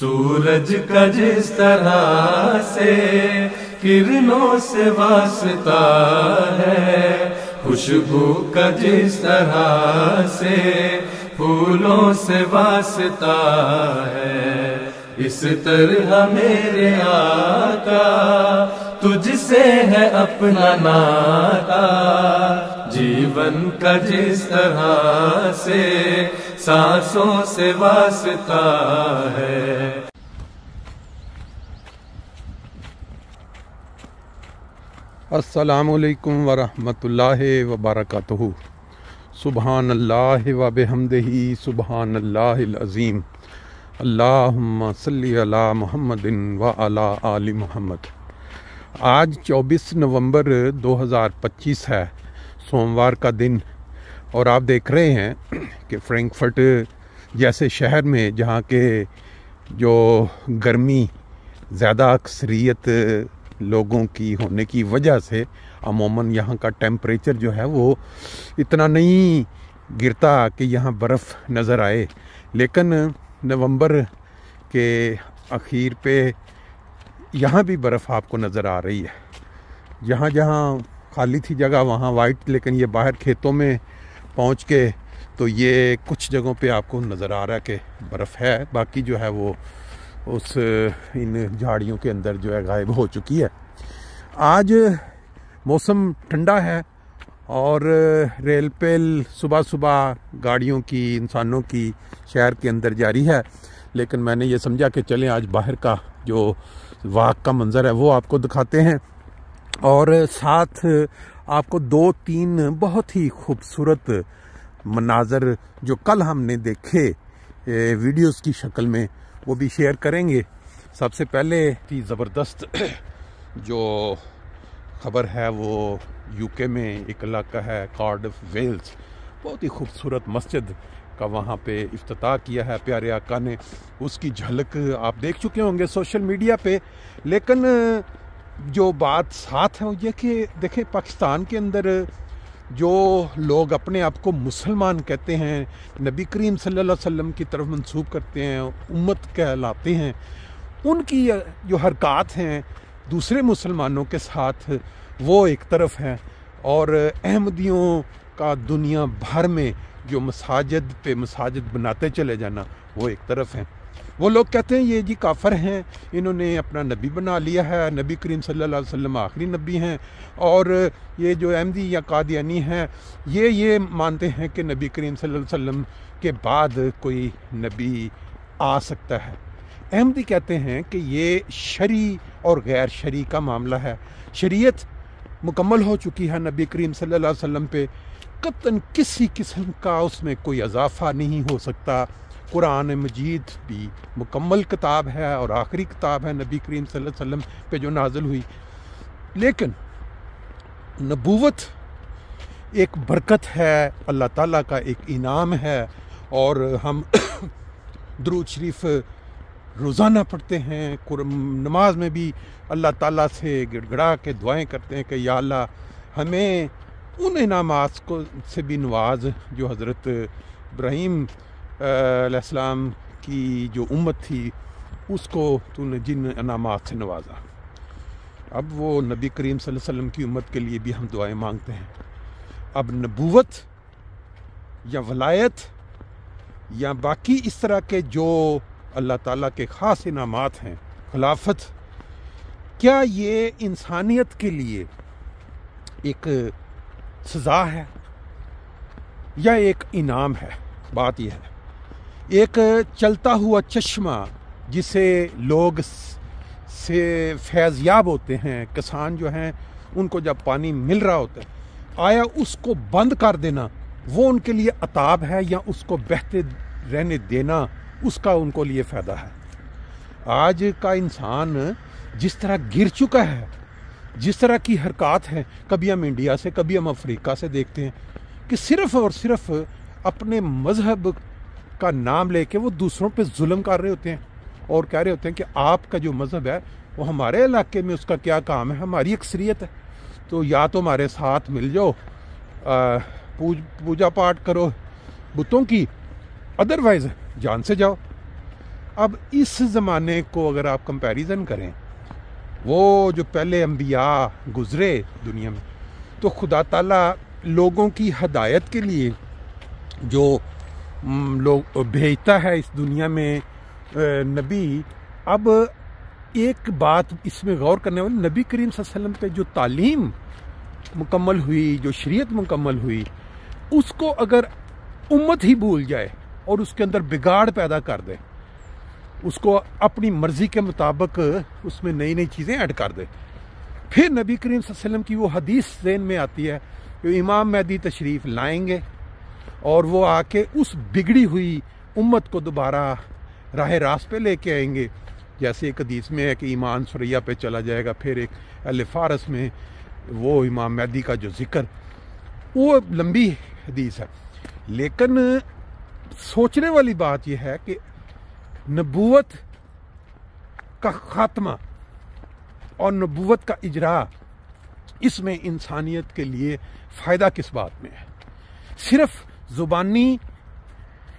سورج کا جس طرح سے کرنوں سے واسطہ ہے، خوشبو کا جس طرح سے پھولوں سے واسطہ ہے، اس طرح میرے آقا تجھ سے ہے اپنا ناتا، جیون کا جس طرح سے سانسوں سے واسطہ ہے۔ السلام علیکم ورحمۃ اللہ وبرکاتہ۔ سبحان اللہ و بحمدہ سبحان اللہ العظیم۔ اللہم صلی علی محمد و علی آل محمد۔ آج 24 نومبر 2025 ہے، سوموار کا دن، اور آپ دیکھ رہے ہیں کہ فرینکفرٹ جیسے شہر میں جہاں کے جو گرمی زیادہ اکثریت لوگوں کی ہونے کی وجہ سے عموماً یہاں کا ٹیمپریچر جو ہے وہ اتنا نہیں گرتا کہ یہاں برف نظر آئے، لیکن نومبر کے اخیر پہ یہاں بھی برف آپ کو نظر آ رہی ہے۔ جہاں جہاں خالی تھی جگہ وہاں وائٹ، لیکن یہ باہر کھیتوں میں پہنچ کے تو یہ کچھ جگہوں پہ آپ کو نظر آ رہا ہے کہ برف ہے، باقی جو ہے وہ ان جھاڑیوں کے اندر جو ہے غائب ہو چکی ہے۔ آج موسم ٹھنڈا ہے اور ریل پیل صبح صبح گاڑیوں کی، انسانوں کی شہر کے اندر جاری ہے، لیکن میں نے یہ سمجھا کہ چلیں آج باہر کا جو واق کا منظر ہے وہ آپ کو دکھاتے ہیں، اور ساتھ آپ کو 2-3 بہت ہی خوبصورت مناظر جو کل ہم نے دیکھے ویڈیوز کی شکل میں وہ بھی شیئر کریں گے۔ سب سے پہلے کی زبردست جو خبر ہے وہ UK میں ایک علاقہ ہے کارڈف ویلز، بہت ہی خوبصورت مسجد کا وہاں پہ افتتاح کیا ہے پیارے آقا نے۔ اس کی جھلک آپ دیکھ چکے ہوں گے سوشل میڈیا پہ، لیکن جو بات ساتھ ہے وہ یہ کہ دیکھیں پاکستان کے اندر جو لوگ اپنے آپ کو مسلمان کہتے ہیں، نبی کریم صلی اللہ علیہ وسلم کی طرف منسوب کرتے ہیں، امت کہلاتے ہیں، ان کی جو حرکات ہیں دوسرے مسلمانوں کے ساتھ وہ ایک طرف ہیں، اور احمدیوں کا دنیا بھر میں جو مساجد پہ مساجد بناتے چلے جانا وہ ایک طرف ہیں۔ وہ لوگ کہتے ہیں یہ جی کافر ہیں، انہوں نے اپنا نبی بنا لیا ہے، نبی کریم صلی اللہ علیہ وسلم آخری نبی ہیں، اور یہ جو احمدی یا قادیانی ہیں یہ مانتے ہیں کہ نبی کریم صلی اللہ علیہ وسلم کے بعد کوئی نبی آ سکتا ہے۔ احمدی کہتے ہیں کہ یہ شرعی اور غیر شرعی کا معاملہ ہے، شریعت مکمل ہو چکی ہے نبی کریم صلی اللہ علیہ وسلم پہ، قطعاً کسی قسم کا اس میں کوئی اضافہ نہیں ہو سکتا۔ قرآن مجید بھی مکمل کتاب ہے اور آخری کتاب ہے نبی کریم صلی اللہ علیہ وسلم پہ جو نازل ہوئی، لیکن نبوت ایک برکت ہے، اللہ تعالیٰ کا ایک انعام ہے، اور ہم درود شریف روزانہ پڑھتے ہیں، نماز میں بھی اللہ تعالیٰ سے گڑ گڑا کے دعائیں کرتے ہیں کہ یا اللہ ہمیں ان انعامات سے بھی نواز جو حضرت ابراہیم علیہ السلام کی جو امت تھی اس کو تو نے جن انعامات سے نوازا، اب وہ نبی کریم صلی اللہ علیہ وسلم کی امت کے لیے بھی ہم دعائیں مانگتے ہیں۔ اب نبوت یا ولایت یا باقی اس طرح کے جو اللہ تعالیٰ کے خاص انعامات ہیں، خلافت، کیا یہ انسانیت کے لیے ایک سزا ہے یا ایک انعام ہے؟ بات یہ ہے، ایک چلتا ہوا چشمہ جسے لوگ سے فیض یاب ہوتے ہیں، کسان جو ہیں ان کو جب پانی مل رہا ہوتا ہے، آیا اس کو بند کر دینا وہ ان کے لیے عطاب ہے یا اس کو بہتے رہنے دینا اس کا ان کو لیے فائدہ ہے؟ آج کا انسان جس طرح گر چکا ہے، جس طرح کی حرکات ہیں، کبھی ہم انڈیا سے کبھی ہم افریقہ سے دیکھتے ہیں کہ صرف اور صرف اپنے مذہب کا نام لے کے وہ دوسروں پہ ظلم کر رہے ہوتے ہیں اور کہہ رہے ہوتے ہیں کہ آپ کا جو مذہب ہے وہ ہمارے علاقے میں اس کا کیا کام ہے، ہماری اکثریت ہے، تو یا تو ہمارے ساتھ مل جاؤ، پوجا پاٹ کرو بتوں کی، ادروائز جان سے جاؤ۔ اب اس زمانے کو اگر آپ کمپیریزن کریں وہ جو پہلے انبیاء گزرے دنیا میں، تو خدا تعالیٰ لوگوں کی ہدایت کے لیے جو لوگ بھیجتا ہے اس دنیا میں نبی. اب ایک بات اس میں غور کرنے والی، نبی کریم صلی اللہ علیہ وسلم پہ جو تعلیم مکمل ہوئی، جو شریعت مکمل ہوئی، اس کو اگر امت ہی بھول جائے اور اس کے اندر بگاڑ پیدا کر دے، اس کو اپنی مرضی کے مطابق اس میں نئی نئی چیزیں ایڈ کر دے، پھر نبی کریم صلی اللہ علیہ وسلم کی وہ حدیث ذہن میں آتی ہے کہ امام مہدی تشریف لائیں گے اور وہ آ کے اس بگڑی ہوئی امت کو دوبارہ راہ راست پہ لے کے آئیں گے. جیسے ایک حدیث میں ہے کہ ایمان سریا پہ چلا جائے گا، پھر ایک اہل فارس میں وہ امام مہدی کا جو ذکر، وہ لمبی حدیث ہے. لیکن سوچنے والی بات یہ ہے کہ نبوت کا خاتمہ اور نبوت کا اجرا، اس میں انسانیت کے لیے فائدہ کس بات میں ہے؟ صرف زبانی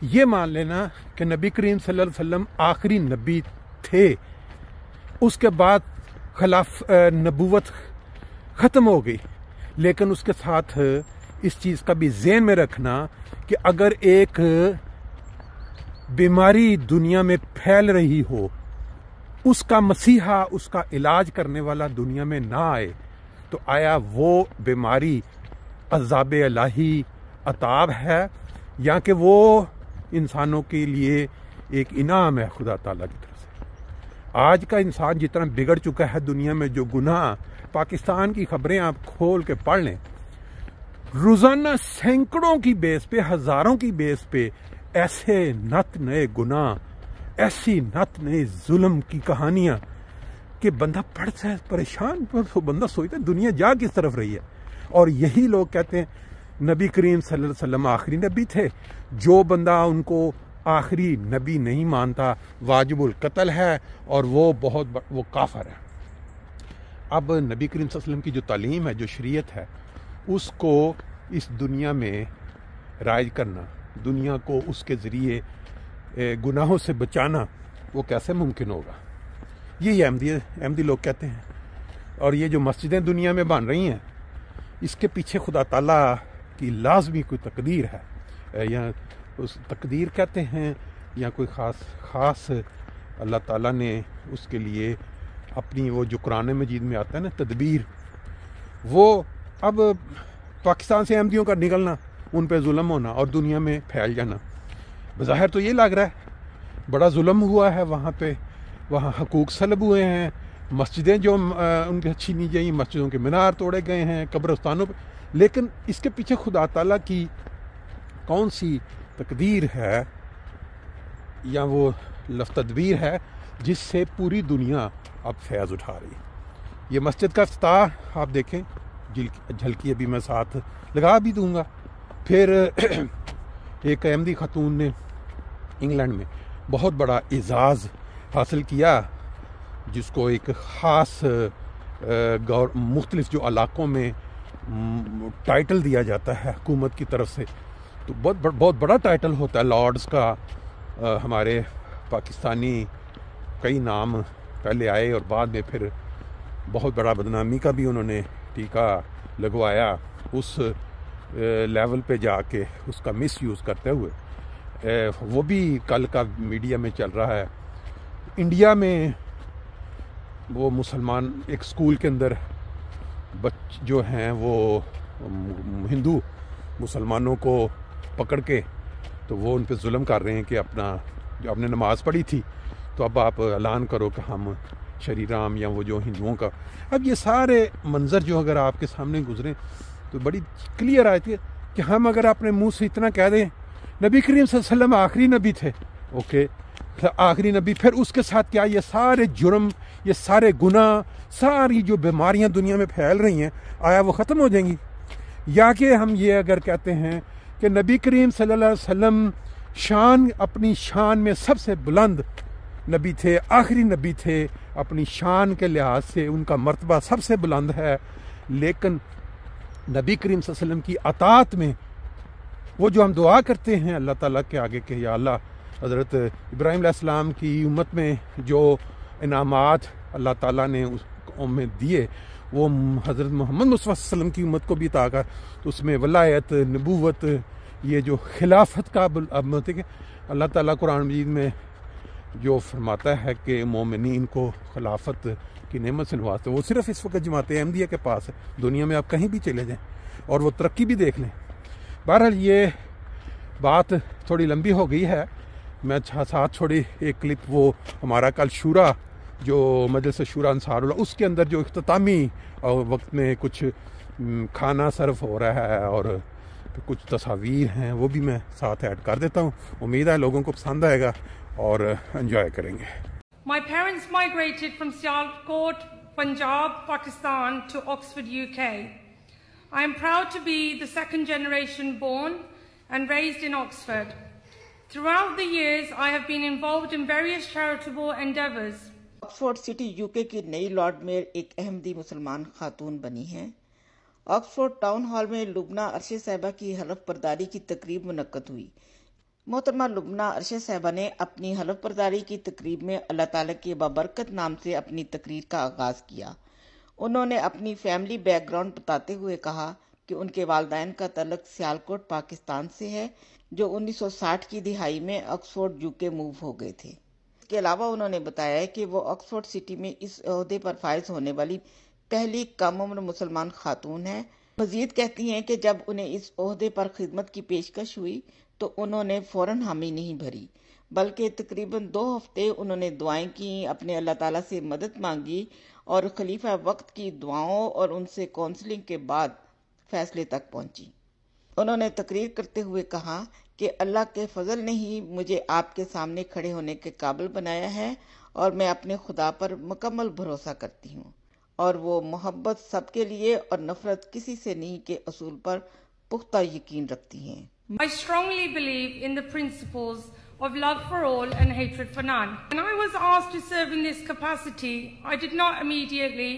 یہ مان لینا کہ نبی کریم صلی اللہ علیہ وسلم آخری نبی تھے، اس کے بعد خلاف نبوت ختم ہو گئی، لیکن اس کے ساتھ اس چیز کا بھی ذہن میں رکھنا کہ اگر ایک بیماری دنیا میں پھیل رہی ہو، اس کا مسیحا، اس کا علاج کرنے والا دنیا میں نہ آئے، تو آیا وہ بیماری عذاب الہی عطاب ہے یا کہ وہ انسانوں کے لیے ایک انعام ہے خدا تعالیٰ کی طرف سے؟ آج کا انسان جتنا بگڑ چکا ہے دنیا میں، جو گناہ، پاکستان کی خبریں آپ کھول کے پڑھ لیں، روزانہ سینکڑوں کی بیس پہ، ہزاروں کی بیس پہ ایسے نت نئے گناہ، ایسی نت نئے ظلم کی کہانیاں کہ بندہ پڑھتا ہے پریشان، بندہ سوچتا ہے دنیا جا کس طرف رہی ہے. اور یہی لوگ کہتے ہیں نبی کریم صلی اللہ علیہ وسلم آخری نبی تھے. جو بندہ ان کو آخری نبی نہیں مانتا واجب القتل ہے اور وہ وہ کافر ہے. اب نبی کریم صلی اللہ علیہ وسلم کی جو تعلیم ہے، جو شریعت ہے، اس کو اس دنیا میں رائج کرنا، دنیا کو اس کے ذریعے گناہوں سے بچانا، وہ کیسے ممکن ہوگا؟ یہی احمدی لوگ کہتے ہیں. اور یہ جو مسجدیں دنیا میں بن رہی ہیں، اس کے پیچھے خدا تعالیٰ کی لازمی کوئی تقدیر ہے، یا اس تقدیر کہتے ہیں، یا کوئی خاص اللہ تعالیٰ نے اس کے لیے اپنی وہ جو قرآن مجید میں آتا ہے نا تدبیر، وہ اب پاکستان سے احمدیوں کا نکلنا، ان پہ ظلم ہونا اور دنیا میں پھیل جانا. بظاہر تو یہ لگ رہا ہے بڑا ظلم ہوا ہے وہاں پہ، وہاں حقوق سلب ہوئے ہیں، مسجدیں جو ان کی اچھی نہیں جائیں، مسجدوں کے مینار توڑے گئے ہیں، قبرستانوں پہ. لیکن اس کے پیچھے خدا تعالیٰ کی کون سی تقدیر ہے یا وہ تدبیر ہے جس سے پوری دنیا اب فیض اٹھا رہی ہے؟ یہ مسجد کا افتتاح آپ دیکھیں، جھلکی ابھی میں ساتھ لگا بھی دوں گا. پھر ایک احمدی خاتون نے انگلینڈ میں بہت بڑا اعزاز حاصل کیا، جس کو ایک خاص مختلف جو علاقوں میں ٹائٹل دیا جاتا ہے حکومت کی طرف سے، تو بہت بڑا ٹائٹل ہوتا ہے لارڈز کا. ہمارے پاکستانی کئی نام پہلے آئے اور بعد میں پھر بہت بڑا بدنامی کا بھی انہوں نے ٹیکہ لگوایا اس لیول پہ جا کے، اس کا مس یوز کرتے ہوئے. وہ بھی کل کا میڈیا میں چل رہا ہے. انڈیا میں وہ مسلمان ایک اسکول کے اندر جو ہیں وہ ہندو مسلمانوں کو پکڑ کے تو وہ ان پہ ظلم کر رہے ہیں کہ جو آپ نے نماز پڑھی تھی تو اب آپ اعلان کرو کہ ہم شری رام یا وہ جو ہندوؤں کا. اب یہ سارے منظر جو اگر آپ کے سامنے گزریں تو بڑی کلیئر آتی ہے کہ ہم اگر اپنے منہ سے اتنا کہہ دیں نبی کریم صلی اللہ علیہ وسلم آخری نبی تھے، اوکے آخری نبی، پھر اس کے ساتھ کیا یہ سارے جرم، یہ سارے گناہ، ساری جو بیماریاں دنیا میں پھیل رہی ہیں، آیا وہ ختم ہو جائیں گی؟ یا کہ ہم یہ اگر کہتے ہیں کہ نبی کریم صلی اللہ علیہ وسلم اپنی شان میں سب سے بلند نبی تھے، آخری نبی تھے، اپنی شان کے لحاظ سے ان کا مرتبہ سب سے بلند ہے، لیکن نبی کریم صلی اللہ علیہ وسلم کی اطاعت میں وہ جو ہم دعا کرتے ہیں اللہ تعالیٰ کے آگے کہ یا اللہ حضرت ابراہیم علیہ السلام کی امت میں جو انعامات اللہ تعالیٰ نے اس قوم میں دیے وہ حضرت محمد مصطفیٰ صلی اللہ علیہ وسلم کی امت کو بھی عطا کر، تو اس میں ولایت، نبوت، یہ جو خلافت کا کہ اللہ تعالیٰ قرآن مجید میں جو فرماتا ہے کہ مومنین کو خلافت کی نعمت سے نوازتے، وہ صرف اس وقت جماعت احمدیہ کے پاس ہے، دنیا میں آپ کہیں بھی چلے جائیں اور وہ ترقی بھی دیکھ لیں۔ بہرحال یہ بات تھوڑی لمبی ہو گئی ہے، میں ساتھ چھوڑی ایک کلپ وہ ہمارا کل شورا جو مجلس شورا انصار اللہ، اس کے اندر جو اختتامی وقت میں کچھ کھانا سرو ہو رہا ہے اور کچھ تصاویر ہیں، وہ بھی میں ساتھ ایڈ کر دیتا ہوں، امید ہے لوگوں کو پسند آئے گا اور انجوائے کریں گے۔ My parents migrated from Sialkot, Punjab, Pakistan to Oxford, UK. I am proud to be the second generation born and raised in Oxford. Throughout the years, I have been involved in various charitable endeavours. Oxford city UK کی نئی lord mayor ایک احمدی مسلمان خاتون بنی ہیں۔ Oxford town hall میں لبنہ عرشے صاحبہ کی حلف برداری کی تقریب منعقد ہوئی۔ محترمہ لبنہ عرشے صاحبہ نے اپنی حلف برداری کی تقریب میں اللہ تعالیٰ کے بابرکت نام سے اپنی تقریر کا آغاز کیا۔ انہوں نے اپنی فیملی بیک گراؤنڈ بتاتے ہوئے کہا کہ ان کے والدین کا تعلق سیالکوٹ پاکستان سے ہے، جو 1960 کی دہائی میں آکسفورڈ یوکے موو ہو گئے تھے۔ اس کے علاوہ انہوں نے بتایا کہ وہ آکسفورڈ سٹی میں اس عہدے پر فائز ہونے والی پہلی کم عمر مسلمان خاتون ہیں۔ مزید کہتی ہیں کہ جب انہیں اس عہدے پر خدمت کی پیشکش ہوئی تو انہوں نے فوراً حامی نہیں بھری، بلکہ تقریباً 2 ہفتے انہوں نے دعائیں کیں، اپنے اللہ تعالیٰ سے مدد مانگی اور خلیفہ وقت کی دعاؤں اور ان سے کونسلنگ کے بعد فیصلے تک پہنچی۔ انہوں نے تقریر کرتے ہوئے کہا کہ اللہ کے فضل نے ہی مجھے آپ کے سامنے کھڑے ہونے کے قابل بنایا ہے اور میں اپنے خدا پر مکمل بھروسہ کرتی ہوں، اور وہ محبت سب کے لیے اور نفرت کسی سے نہیں کے اصول پر پختہ یقین رکھتی ہیں۔ I strongly believe in the principles of love for all and hatred for none. When I was asked to serve in this capacity, I did not immediately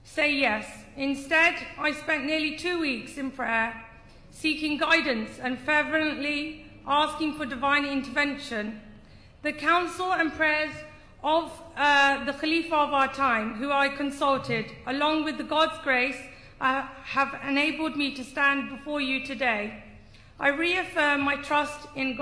say yes. Instead, I spent nearly 2 weeks in prayer, seeking guidance and fervently asking for divine intervention. The counsel and prayers of the Khalifa of our time, who I consulted, along with the God's grace, have enabled me to stand before you today. I reaffirm my trust in God.